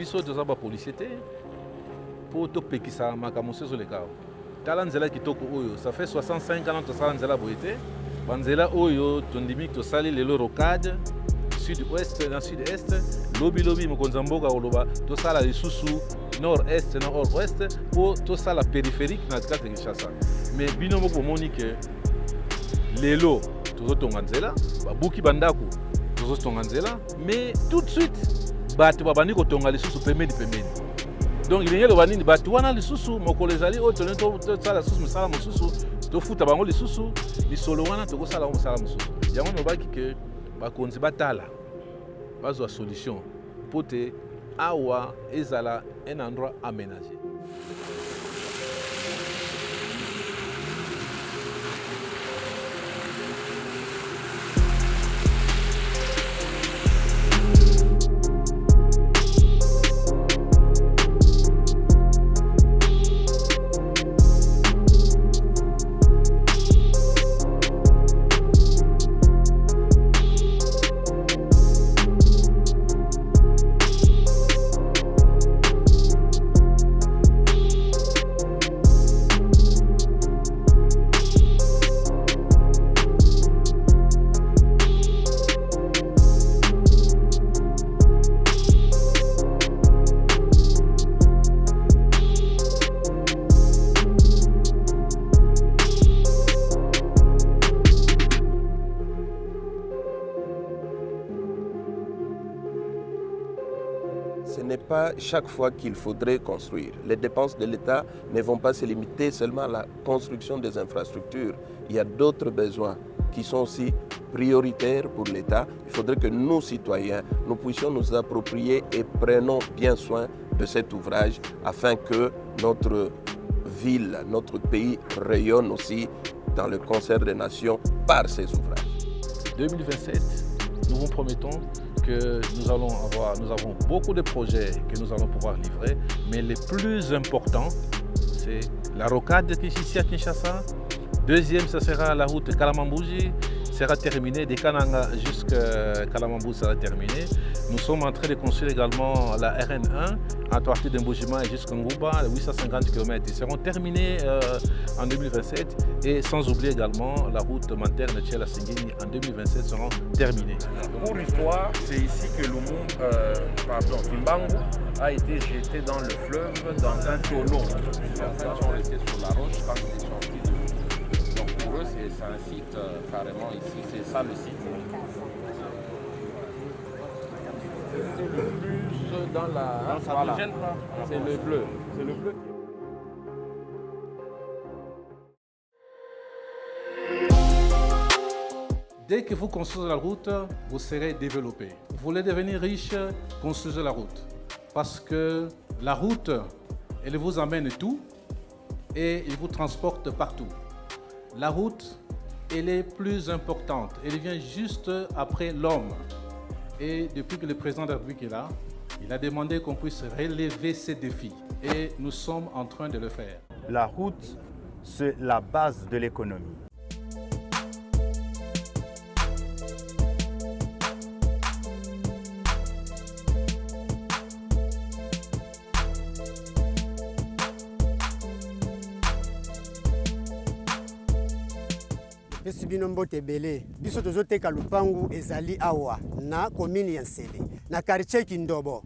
biso toza ba policier te po topekisa makambo sezo lekao tala nzela kitoko oyo ça fait 65 ans tosala nzela boye te banzela oyo tondimi tosali lelo rocade sud-ouest na sud-est lobi mokonzi ya mboka koloba tosala lisusu nord-est na nord-ouest po tosala périphérique na kati ya Kinshasa mais bino moko bomoni ke lelo tozotonga nzela babuki bandako tozotonga nzela mais tout de suite bato babandi kotonga lisusu pembeni donc il y a le vanini bato wana lisusu mokolo ezali oyo toleni tosala lisusu mosala mosusu tofuta bango lisusu lisolo wana tokosala ngo mosala mosusu yango nobaki ke bakonzi batala bazwa solution po te awa ezala un endroit aménagé. Ce n'est pas chaque fois qu'il faudrait construire. Les dépenses de l'État ne vont pas se limiter seulement à la construction des infrastructures. Il y a d'autres besoins qui sont aussi prioritaires pour l'État. Il faudrait que nous, citoyens, nous puissions nous approprier et prenons bien soin de cet ouvrage afin que notre ville, notre pays rayonne aussi dans le concert des nations par ces ouvrages. 2027, nous vous promettons que nous avons beaucoup de projets que nous allons pouvoir livrer, mais le plus important, c'est la rocade qui est ici à Kinshasa. Deuxième, ce sera la route Kalamambouji, sera terminée, de Kananga jusqu'à Kalamambouji sera terminée. Nous sommes en train de construire également la RN1 à partir d'Mbujima jusqu'à Ngouba, 850 km. Ils seront terminés en 2027 et sans oublier également la route Manterne de Tchela Singini en 2027 seront terminés. Pour l'histoire, c'est ici que Kimbangu a été jeté dans le fleuve dans un tonneau. Ils sont restés sur la roche quand ils sont sortis de l'eau. Donc pour eux, c'est un site carrément ici, c'est ça le site. C'est le plus dans la... Voilà. C'est le bleu. C'est le bleu. Dès que vous construisez la route, vous serez développé. Vous voulez devenir riche, construisez la route. Parce que la route, elle vous amène tout et elle vous transporte partout. La route, elle est plus importante. Elle vient juste après l'homme. Et depuis que le président de la République est là, il a demandé qu'on puisse relever ces défis. Et nous sommes en train de le faire. La route, c'est la base de l'économie. Esi bino mbote belé biso tozoteka lupangu ezali awa na commune ya Nsele na quartier Kindobo.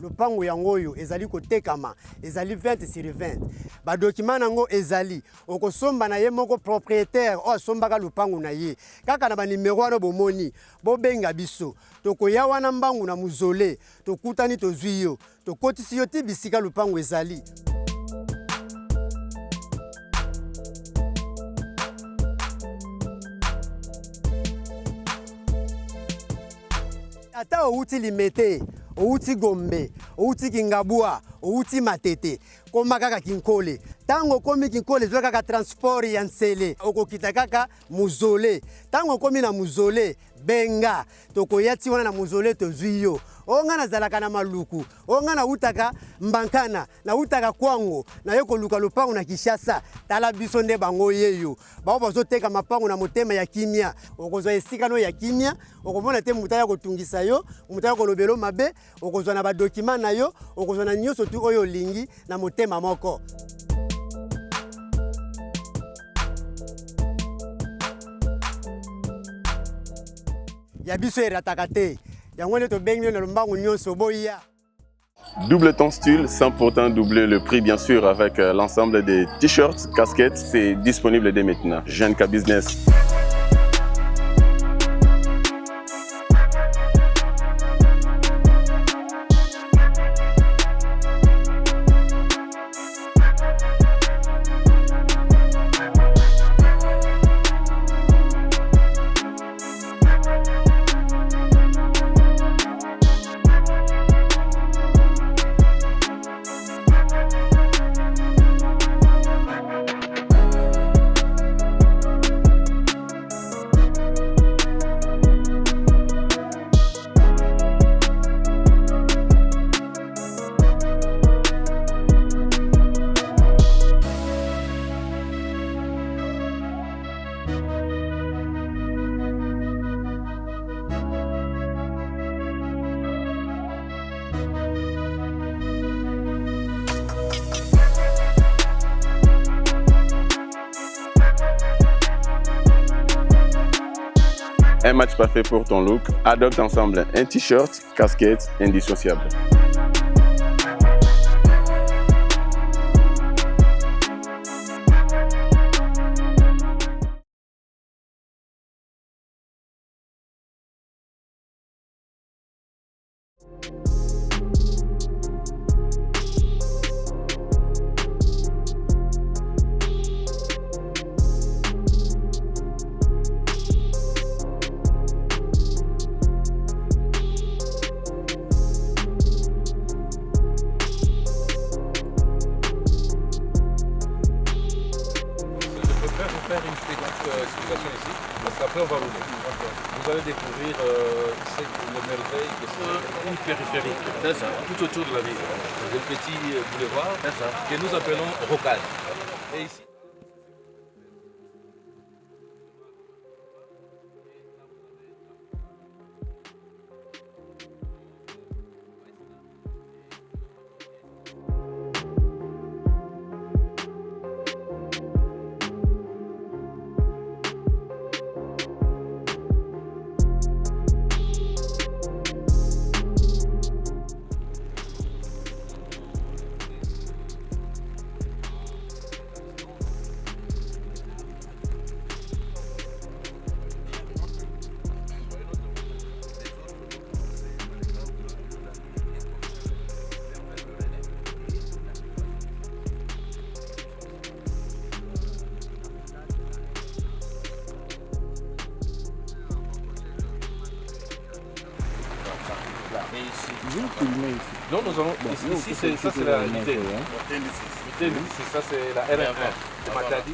Lupangu yango oyo ezali kotekama ezali 20 sur 20. Ba document nango ezali okosomba na ye moko propriétaire o asombaka lupangu na ye kaka na ba numéro wana bomoni bobenga biso tokoya wana mbangu na muzole tokutani tozwi yo tokotisi yo ti bisika lupangu ezali. Ata outi limete, outi Gombe, outi Kingabua, outi Matete, koma kaka Kinkole, Tango komi kinkole zwa kaka transport ya nsele okokita kaka muzole. Tango komi na muzole benga tokoyati wana na muzole tozwi yo. Onga nazalaka na maluku, onga na utaka mbankana, na utaka kwango, na yoko luka lupango na Kishasa, tala biso nde bango yeyo. Bao bazoteka mapango na motema ya kimia, okozwa esika no ya kimia, okomona te mutaya kotungisa yo, mutaya kolobelo mabe, okozwa na ba document na yo, okozwa na nyoso tu oyo lingi na motema moko. Ya biso erataka te. Double ton style sans pourtant doubler le prix, bien sûr, avec l'ensemble des t-shirts, casquettes. C'est disponible dès maintenant. Jeune-K Business. Un match parfait pour ton look. Adopte ensemble un t-shirt, casquette, indissociable. Faire une explication ici, parce qu'après on va rouler. Vous allez découvrir le merveille que c'est une périphérique. C'est ça. Tout autour de la ville. Des petits boulevards que nous appelons rocades. Et ici. Non, nous allons. Ici, ça c'est la l'idée. Ça c'est la R1 de Matadi.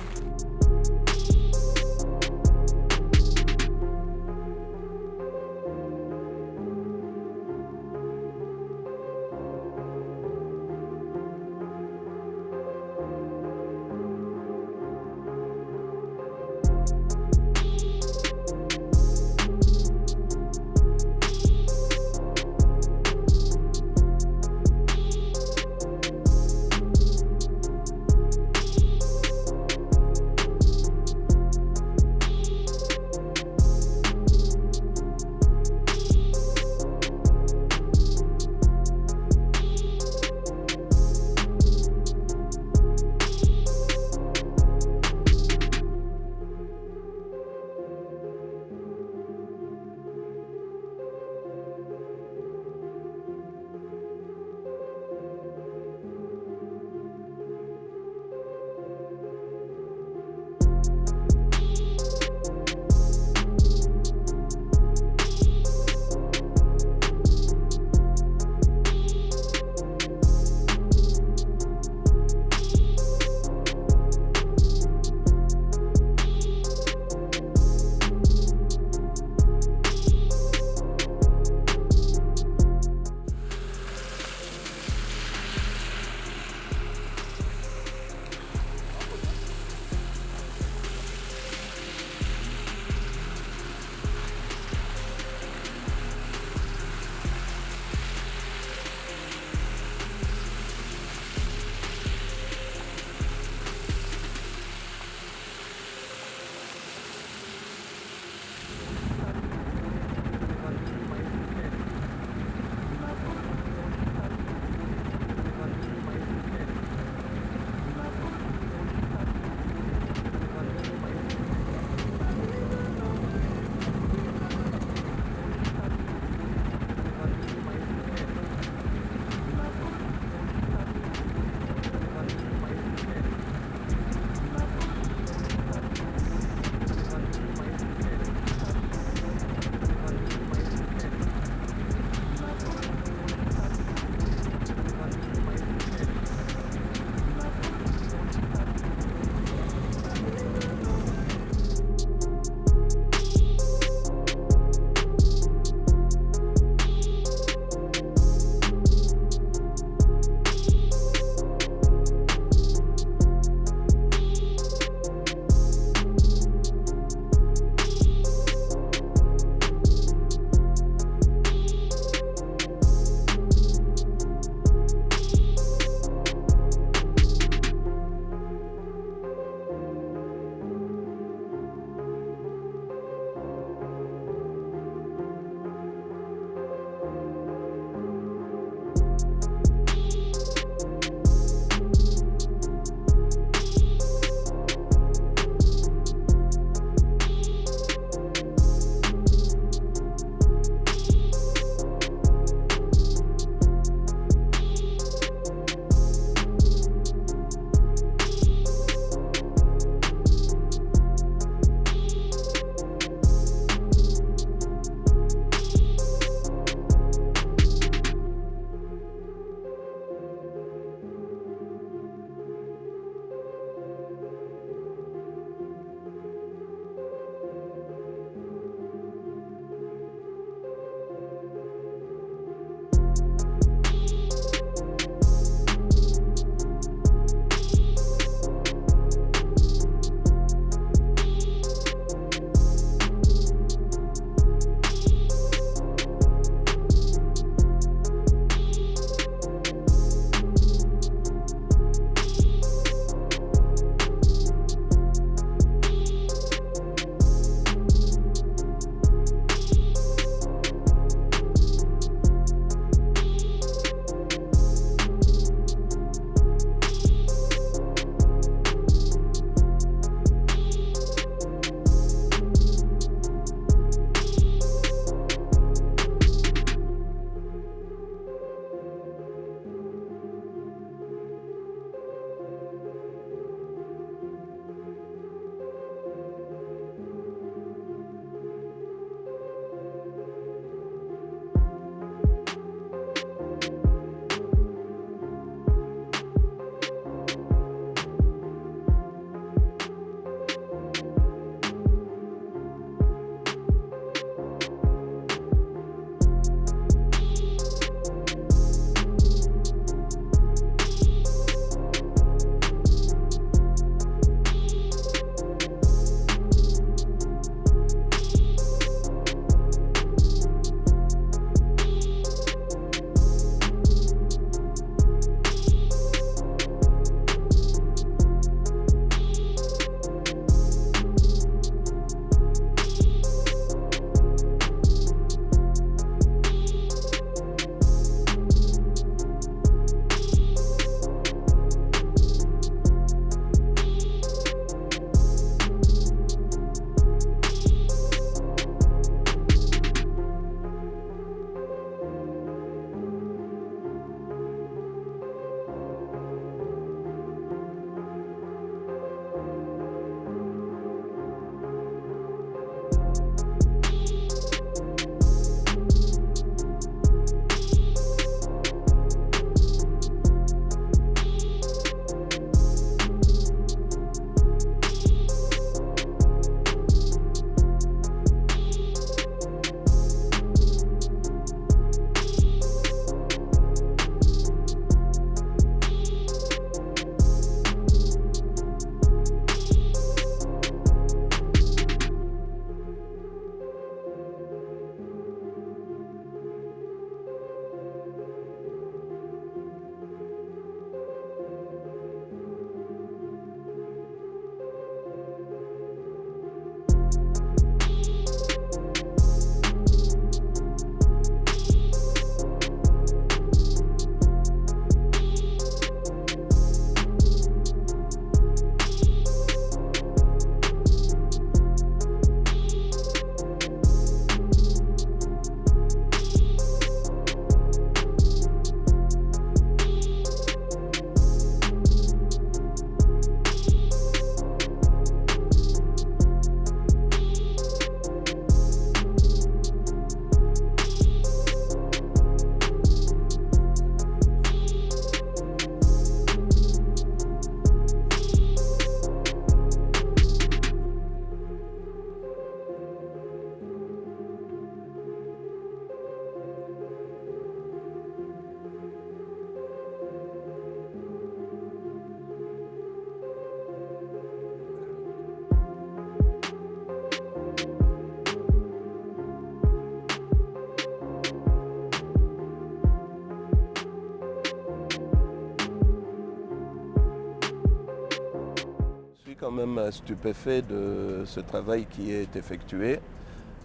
quand même stupéfait de ce travail qui est effectué.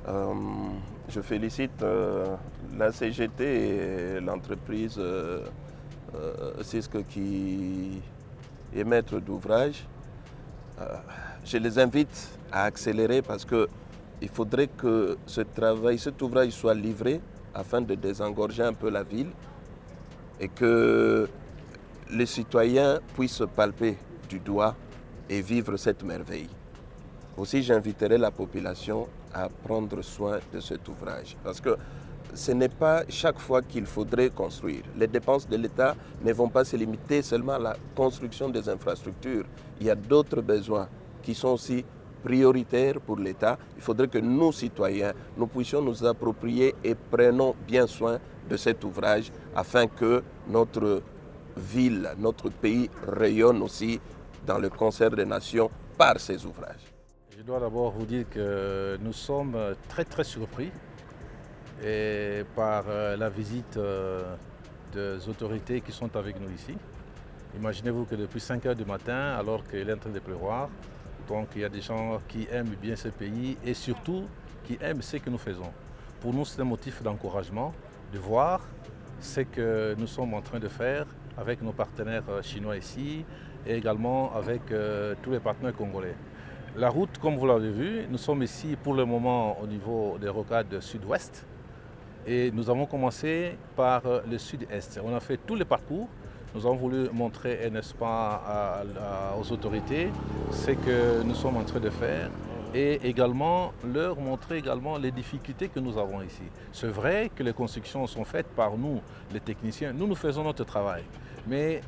Je félicite la CGT et l'entreprise CISC qui est maître d'ouvrage. Je les invite à accélérer parce qu'il faudrait que cet ouvrage soit livré afin de désengorger un peu la ville et que les citoyens puissent palper du doigt et vivre cette merveille. Aussi, j'inviterai la population à prendre soin de cet ouvrage parce que ce n'est pas chaque fois qu'il faudrait construire. Les dépenses de l'État ne vont pas se limiter seulement à la construction des infrastructures. Il y a d'autres besoins qui sont aussi prioritaires pour l'État. Il faudrait que nous, citoyens, nous puissions nous approprier et prenons bien soin de cet ouvrage afin que notre ville, notre pays rayonne aussi dans le concert des nations par ces ouvrages. Je dois d'abord vous dire que nous sommes très surpris et par la visite des autorités qui sont avec nous ici. Imaginez-vous que depuis 5 h du matin, alors qu'il est en train de pleuvoir, donc il y a des gens qui aiment bien ce pays et surtout qui aiment ce que nous faisons. Pour nous, c'est un motif d'encouragement de voir ce que nous sommes en train de faire avec nos partenaires chinois ici et également avec tous les partenaires congolais. La route, comme vous l'avez vu, nous sommes ici pour le moment au niveau des rocades sud-ouest et nous avons commencé par le sud-est. On a fait tous les parcours. Nous avons voulu montrer, n'est-ce pas, aux autorités ce que nous sommes en train de faire et également leur montrer également les difficultés que nous avons ici. C'est vrai que les constructions sont faites par nous, les techniciens. Nous faisons notre travail. Mais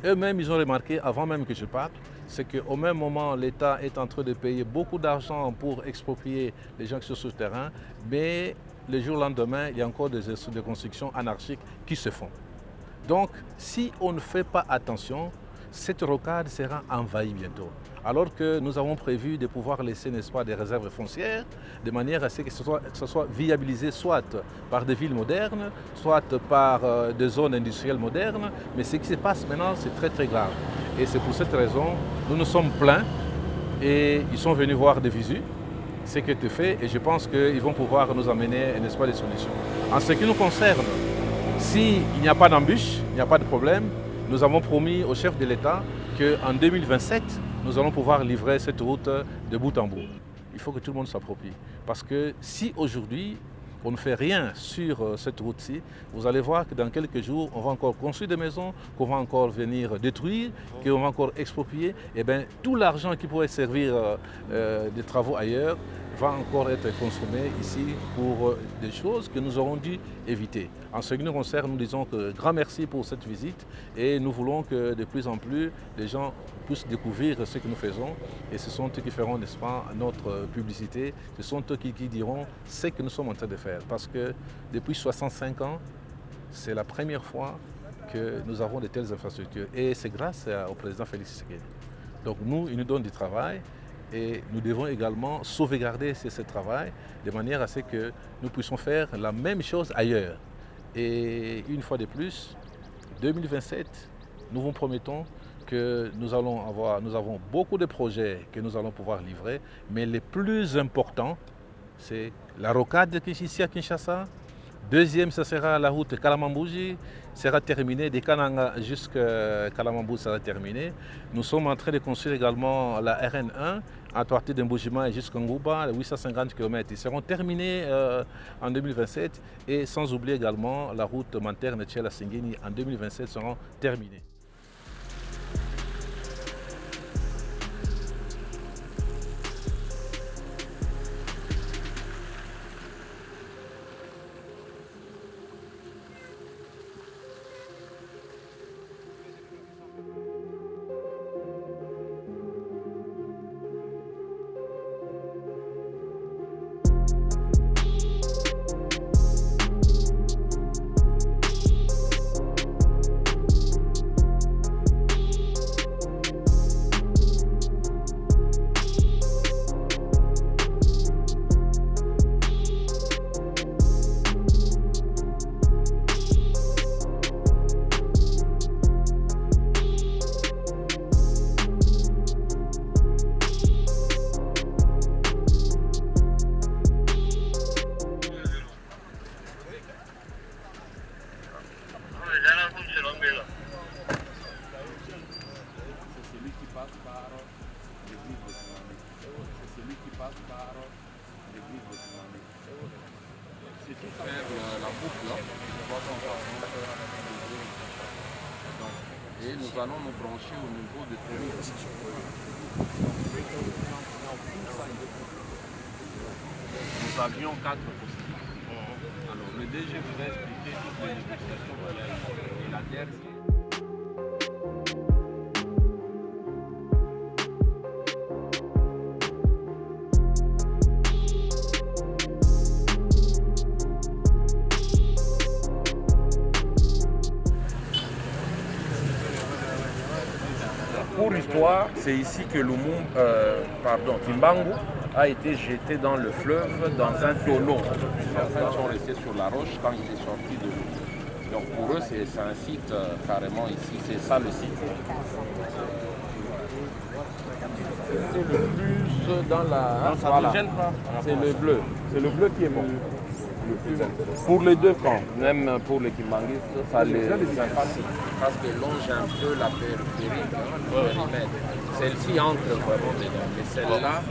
eux-mêmes, ils ont remarqué, avant même que je parte, c'est qu'au même moment, l'État est en train de payer beaucoup d'argent pour exproprier les gens qui sont sur le terrain, mais le jour lendemain, il y a encore des constructions anarchiques qui se font. Donc, si on ne fait pas attention, cette rocade sera envahie bientôt. Alors que nous avons prévu de pouvoir laisser, n'est-ce pas, des réserves foncières, de manière à ce que ce soit viabilisé soit par des villes modernes, soit par des zones industrielles modernes. Mais ce qui se passe maintenant, c'est très grave. Et c'est pour cette raison, nous nous sommes plaints et ils sont venus voir des visus, ce qui est fait, et je pense qu'ils vont pouvoir nous amener, n'est-ce pas, des solutions. En ce qui nous concerne, s'il n'y a pas d'embûche, il n'y a pas de problème, nous avons promis au chef de l'État qu'en 2027, nous allons pouvoir livrer cette route de bout en bout. Il faut que tout le monde s'approprie. Parce que si aujourd'hui, on ne fait rien sur cette route-ci, vous allez voir que dans quelques jours, on va encore construire des maisons, qu'on va encore venir détruire, qu'on va encore exproprier. Et bien, tout l'argent qui pourrait servir des travaux ailleurs va encore être consommé ici pour des choses que nous aurons dû éviter. En ce qui nous concerne, nous disons que grand merci pour cette visite et nous voulons que de plus en plus les gens puissent découvrir ce que nous faisons et ce sont eux qui feront, n'est-ce pas, notre publicité, ce sont eux qui diront ce que nous sommes en train de faire. Parce que depuis 65 ans, c'est la première fois que nous avons de telles infrastructures et c'est grâce au président Félix Tshisekedi. Donc nous, il nous donne du travail. Et nous devons également sauvegarder ce travail de manière à ce que nous puissions faire la même chose ailleurs. Et une fois de plus, 2027, nous vous promettons que nous avons beaucoup de projets que nous allons pouvoir livrer, mais les plus importants, c'est la rocade ici à Kinshasa. Deuxième, ce sera la route Kalamambouji, sera terminée, de Kananga jusqu'à Kalamambou sera terminée. Nous sommes en train de construire également la RN1 à partir de Mbujima jusqu'à Ngouba, 850 km. Ils seront terminés en 2027 et sans oublier également la route Manterne-Tchela-Singeni en 2027 seront terminés. Et nous allons nous brancher au niveau de Toulouse. Nous avions 4 possibilités. Alors le DG vous a expliqué toutes les négociations qu'il y a eu. Et la dernière. Pour l'histoire, c'est ici que Kimbangu a été jeté dans le fleuve dans un tonneau. Certains sont restés sur la roche quand il est sorti de l'eau. Donc pour eux, c'est un site carrément ici, c'est ça le site. C'est le plus dans la... Voilà. C'est le bleu qui est bon. Pour les deux camps, même pour les Kimbanguistes, ça les sympathie. Parce que longe un peu la périphérie, le périmètre. Celle-ci entre vraiment dedans. Mais celle-là,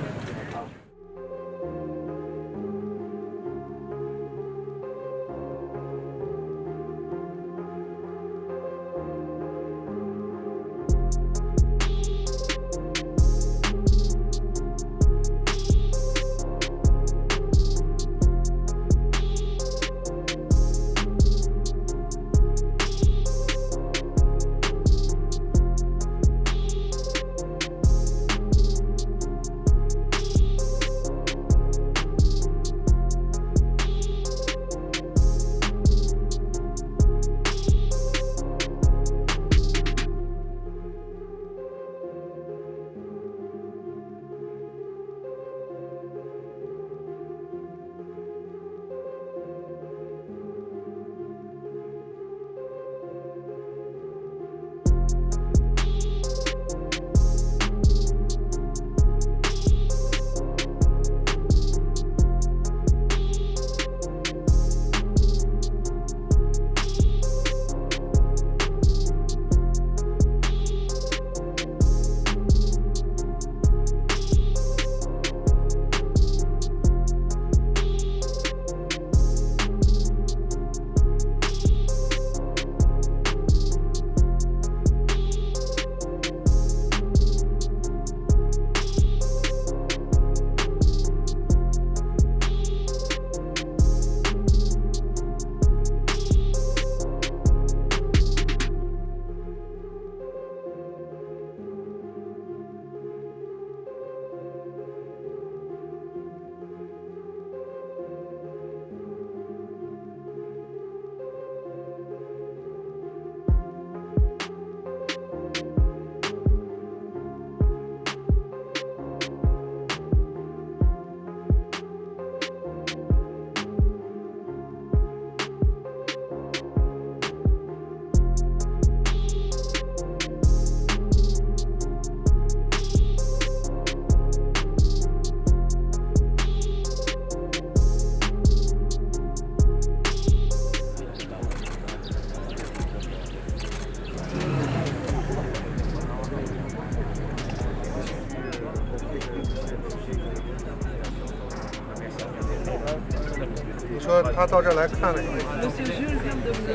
Monsieur Jules vient de me le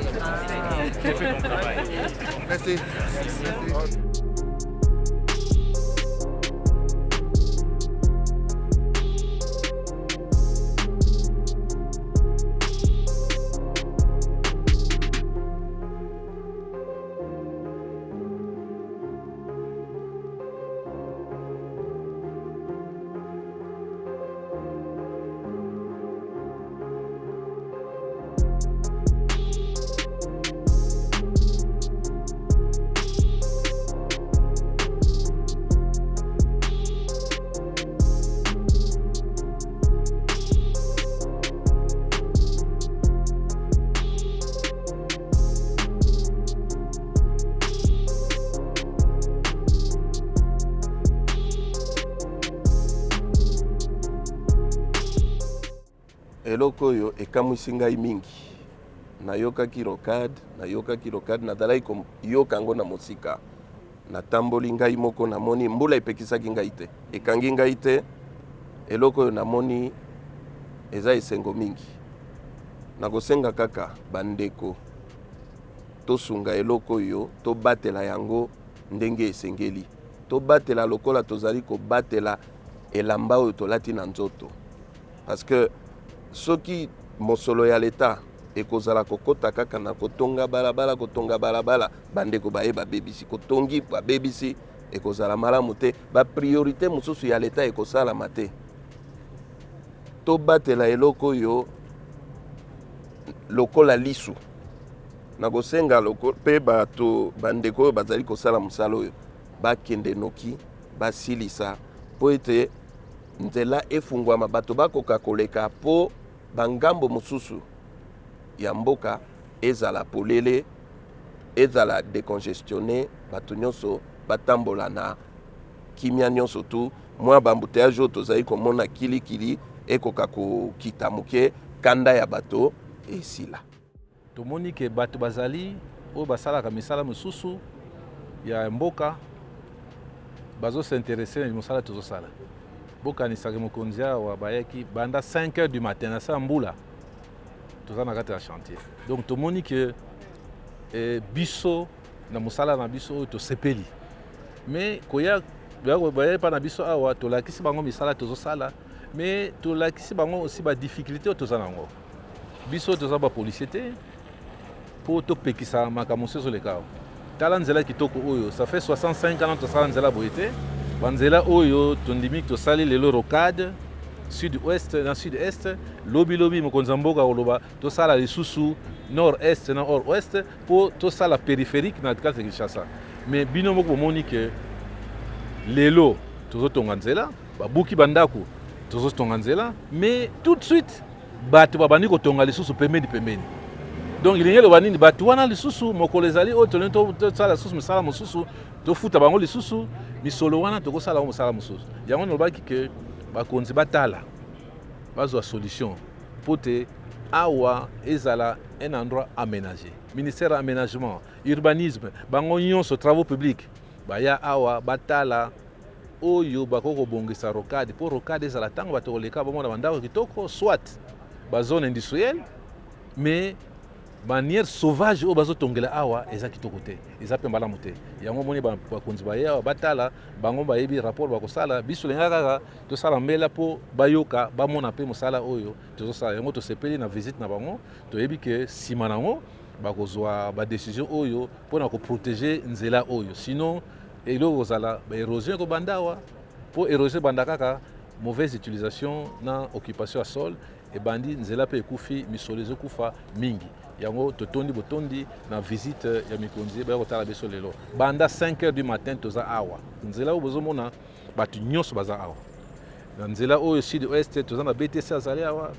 J'ai fait ton travail. Merci. eloko oyo ekamwisi ngai mingi nayokaki rocade nazalaki koyoka yango na mosika natamboli ngai moko namoni mbula epekisaki ngai te ekangi ngai te eloko oyo namoni eza esengo mingi nakosenga kaka bandeko tosunga eloko yo tobatela yango ndenge esengeli tobatela lokola tozali kobatela elamba oyo tolati na nzoto parce que soki mosolo ya leta ekozala kokota kaka na kotonga balabala bandeko bayeba bebisi kotongi babebisi ekozala malamu te bapriorité mosusu ya leta ekosalama te tobatela eloko oyo lokola lisu nakosenga mpe bato bandeko oyo bazali kosala mosala oyo bakende noki basilisa mpo ete nzela efungwama bato bakoka koleka mpo bangambo mosusu ya mboka ezala polele ezala décongestionné bato nyonso batambola na kimia nyonso tu mwa bambuteyage oyo tozali komona kilikili ekoka kokita moke kanda ya bato esila tomoni ke bato bazali oyo basalaka misala mosusu ya mboka bazosinteresse na mosala tozosala bokanisaka mokonzi awa bayaki banda 5 heures du matin na sa mbula toza na kati ya chantier donc tomoni ke biso na mosala na biso oyo tosepeli mais koya pa na biso awa tolakisi bango misala tozosala mais tolakisi bango aussi badifficulté oyo toza nango biso toza bapolisier te mpo topekisa makambo mosusu ezoleka awa tala nzela kitoko oyo ça fait 65 ans tosala nzela boye te banzela oyo tondimi tosali lelo rocade sud-ouest na sud-est lobi mokonzi ya mboka koloba tosala lisusu nord-est na nord-ouest mpo tosala périphérique na kati ya Kinshasa mais bino moko bomoni ke lelo tozotonga nzela babuki bandako tozotonga nzela mais tout de suite bato babandi kotonga lisusu pembeni donc ilingi eloba nini bato wana lisusu mokolo ezali oyo tolingi tosala lisusu misala mosusu tofuta bango lisusu misolo wana tokosala bango mosala mosusu yango nalobaki ke bakonzi batala bazwa solution mpo te awa ezala un endroit aménagé ministère ya aménagement urbanisme bango nyonso travaux publics baya awa batala oyo bakoki kobongisa rocade mpo rocade ezala ntango bato koleka bomona bandako kitoko soit bazone industrielle mais manière sauvage oyo bazotongela awa eza kitoko te eza mpe malamu te yango moni bakonzi baye awa batala bango bayebi rapport bakosala biso lenga kaka tosala mbela mpo bayoka bamona mpe mosala oyo tozosala yango tosepeli na visite na bango toyebi ke nsima nango bakozwa badécision oyo mpona koprotege nzela oyo sinon eloko kozala baérosion ekobanda awa mpo érosion ebanda kaka mauvaise utilisation na occupation ya sol ebandi nzela mpe ekufi misolo ezokufa mingi yango totondi botondi na visite ya mikonzi baya kotala biso lelo banda 5 heures du matin toza awa nzela oyo bozomona bato nyonso baza awa na nzela oyo sud-ouest toza na BTC azali awa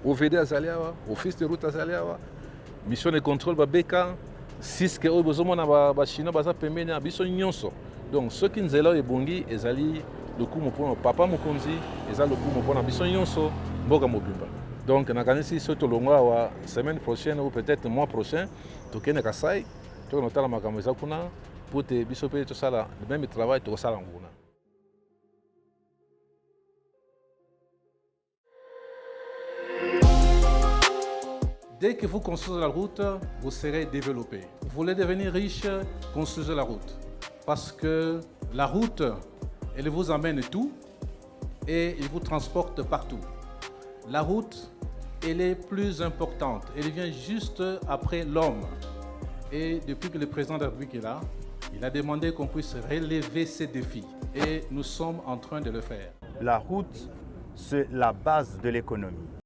OVD azali awa office de route azali awa mission de contrôle babeka siske oyo bozomona bachinois baza pembeni na biso nyonso donc soki nzela oyo ebongi ezali lokumu mpona papa mokonzi eza lokumu mpona biso nyonso mboka mobimba donc nakanisi so tolongo awa semaine prochaine ou peut-être mois prochain tokende Kasai tokende kotala makambo eza kuna mpo te biso mpe tosala même travail tokosala nguna. Dès que vous construisez la route, vous serez développé. Vous voulez devenir riche, construisez la route. Parce que la route, elle vous emmène tout et elle vous transporte partout. La route, elle est plus importante. Elle vient juste après l'homme. Et depuis que le président de la République est là, il a demandé qu'on puisse relever ces défis. Et nous sommes en train de le faire. La route, c'est la base de l'économie.